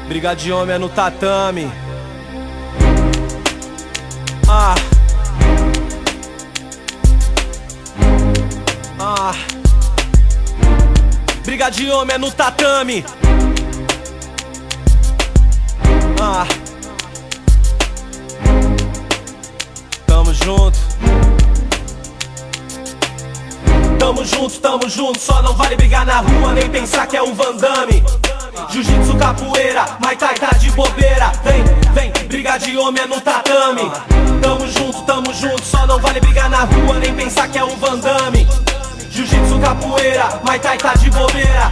Briga de homem é no tatame. Briga de homem é no tatame. Tamo junto. Tamo junto, só não vale brigar na rua, nem pensar que é o Van Damme. Jiu-jitsu, capoeira, Muay Thai tá de bobeira. Vem, briga de homem é no tatame. Tamo junto, só não vale brigar na rua, nem pensar que é o Van Damme. Jiu-jitsu, capoeira, Muay Thai tá de bobeira.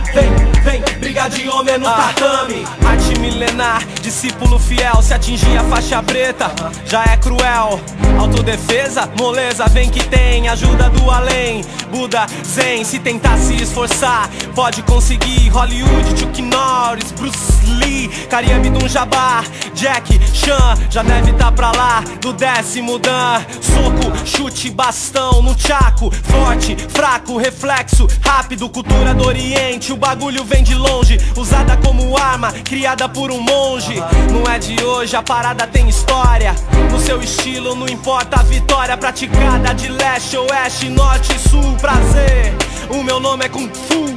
Vem, briga de homem é no tatame. Arte milenar, discípulo fiel, se atingir a faixa preta, já é cruel. Autodefesa, moleza, vem que tem ajuda do além. Buda, Zen, se tentar se esforçar, pode conseguir. Hollywood, Chuck Norris, Bruce Lee, Karim Abdul-Jabbar, Jack Chan, já deve tá pra lá do 10º Dan. Soco, chute, bastão no tchaco, forte, fraco, reflexo, rápido, cultura do Oriente. O bagulho vem de longe, usada como arma, criada por um monge. Não é de hoje, a parada tem história. No seu estilo não importa a vitória, praticada de leste, oeste, norte, sul, prazer. O meu nome é Kung Fu.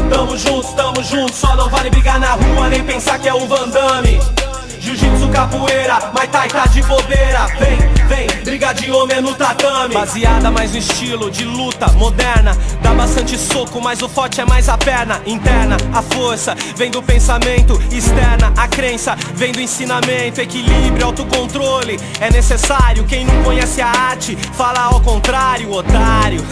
Tamo junto, só não vale brigar na rua, nem pensar que é o Van Damme. Jiu-jitsu, capoeira, Muay Thai tá de bobeira. Vem, briga de homem é no tatame. Baseada mais no estilo de luta moderna, dá bastante soco, mas o forte é mais a perna. Interna, a força vem do pensamento. Externa, a crença vem do ensinamento. Equilíbrio, autocontrole é necessário. Quem não conhece a arte, fala ao contrário, otário.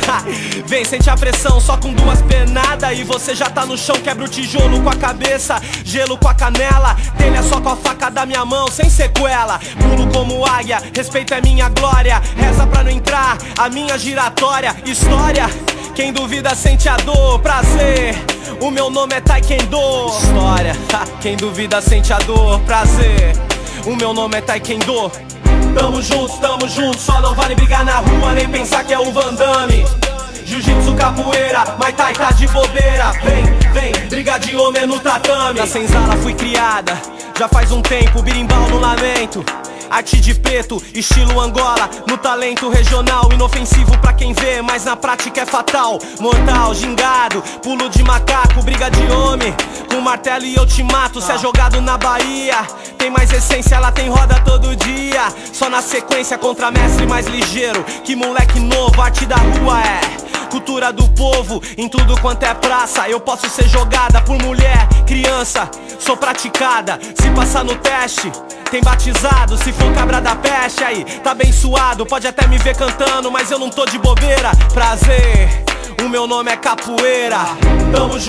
Vem, sente a pressão só com duas pernadas e você já tá no chão. Quebra o tijolo com a cabeça, gelo com a canela, telha só com a faca da minha mão, sem sequela. Pulo como águia, respeito é minha glória. Reza pra não entrar a minha giratória. História, quem duvida sente a dor. Prazer, o meu nome é Taekwondo. História, quem duvida sente a dor. Prazer, o meu nome é Taekwondo. Tamo junto, só não vale brigar na rua, nem pensar que é o Van Damme. Jiu-jitsu, capoeira, Muay Thai tá de bobeira. Vem, briga de homem é no tatame. Na senzala fui criada, já faz um tempo, birimbau no lamento. Arte de preto, estilo Angola, no talento regional. Inofensivo pra quem vê, mas na prática é fatal. Mortal, gingado, pulo de macaco. Briga de homem, com martelo e eu te mato. Se é jogado na Bahia, tem mais essência, ela tem roda todo dia. Só na sequência, contra mestre mais ligeiro. Que moleque novo, arte da rua é cultura do povo, em tudo quanto é praça. Eu posso ser jogada por mulher, criança, sou praticada. Se passar no teste, tem batizado. Se for cabra da peste, aí tá bem suado. Pode até me ver cantando, mas eu não tô de bobeira. Prazer, o meu nome é capoeira. Tamo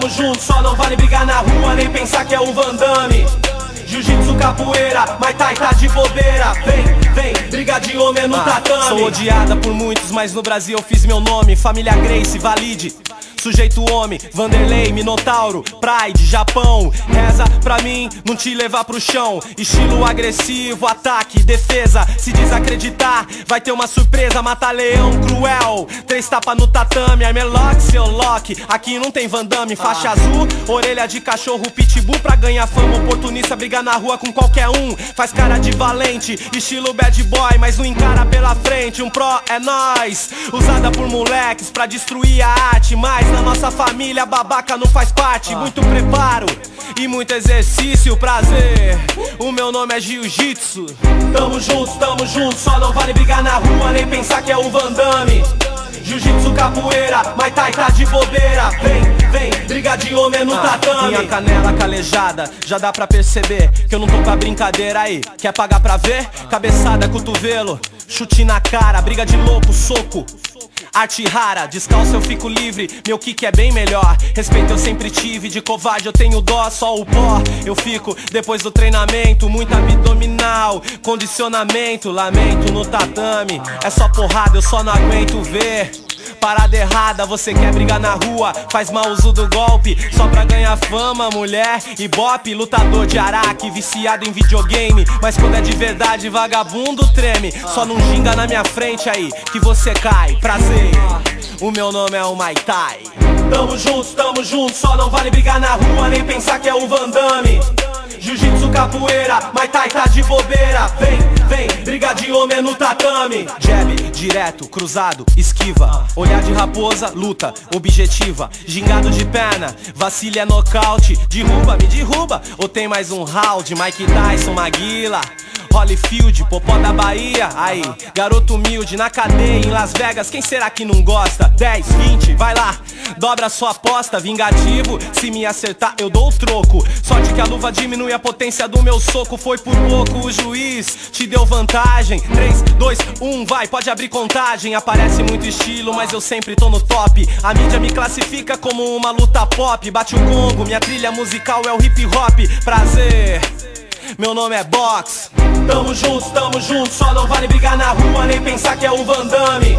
junto, só não vale brigar na rua, nem pensar que é o Van Damme. Jiu-jitsu, capoeira, Muay Thai tá de bobeira. Vem, briga de homem é no tatame. Sou odiada por muitos, mas no Brasil eu fiz meu nome. Família Grace, Valide, sujeito homem, Vanderlei, Minotauro, Pride, Japão. Reza pra mim não te levar pro chão. Estilo agressivo, ataque, defesa. Se desacreditar, vai ter uma surpresa. Mata leão cruel, 3 tapas no tatame. Armelock, seu lock, aqui não tem Van Damme. Faixa azul, orelha de cachorro, pitbull pra ganhar fama. Oportunista, briga na rua com qualquer um. Faz cara de valente, estilo bad boy, mas não encara pela frente. Um pro é nós, usada por moleques pra destruir a arte. Mas na nossa família babaca não faz parte. Muito preparo e muito exercício. Prazer, o meu nome é Jiu-Jitsu. Tamo junto, só não vale brigar na rua, nem pensar que é o Van Damme. Jiu-jitsu, capoeira, Muay Thai tá de bobeira. Vem, briga de homem é no tatame. Minha canela calejada, já dá pra perceber que eu não tô com a brincadeira aí. Quer pagar pra ver? Cabeçada, cotovelo, chute na cara, briga de louco, soco. Arte rara, descalço eu fico livre, meu kick é bem melhor. Respeito eu sempre tive, de covarde eu tenho dó, só o pó eu fico depois do treinamento. Muito abdominal, condicionamento, lamento no tatame. É só porrada, eu só não aguento ver. Parada errada, você quer brigar na rua, faz mau uso do golpe, só pra ganhar fama, mulher, ibope. Lutador de araque, viciado em videogame, mas quando é de verdade, vagabundo treme. Só não ginga na minha frente aí, que você cai. Prazer, o meu nome é o Muay Thai. Tamo junto, só não vale brigar na rua, nem pensar que é o Van Damme. Jiu-jitsu, capoeira, Muay Thai tá de bobeira. Vem, vem, briga de homem no tatame. Jab, direto, cruzado, esquiva. Olhar de raposa, luta, objetiva. Gingado de perna, vacile é nocaute. Derruba, me derruba, ou tem mais um round? Mike Tyson, Maguila, Holyfield, Popó da Bahia. Aí, garoto humilde na cadeia em Las Vegas, quem será que não gosta? 10, 20, vai lá, dobra sua aposta. Vingativo, se me acertar eu dou o troco. Sorte que a luva diminui a potência do meu soco. Foi por pouco, o juiz te deu vantagem. 3, 2, 1, vai, pode abrir contagem. Aparece muito estilo, mas eu sempre tô no top. A mídia me classifica como uma luta pop. Bate o gongo, minha trilha musical é o hip hop. Prazer, meu nome é Box. Tamo junto, só não vale brigar na rua, nem pensar que é o Van Damme.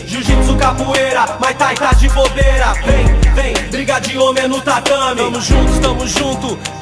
Jiu-jitsu, capoeira, Muay Thai tá de bobeira. Vem, vem, briga de homem no tatame. Tamo junto,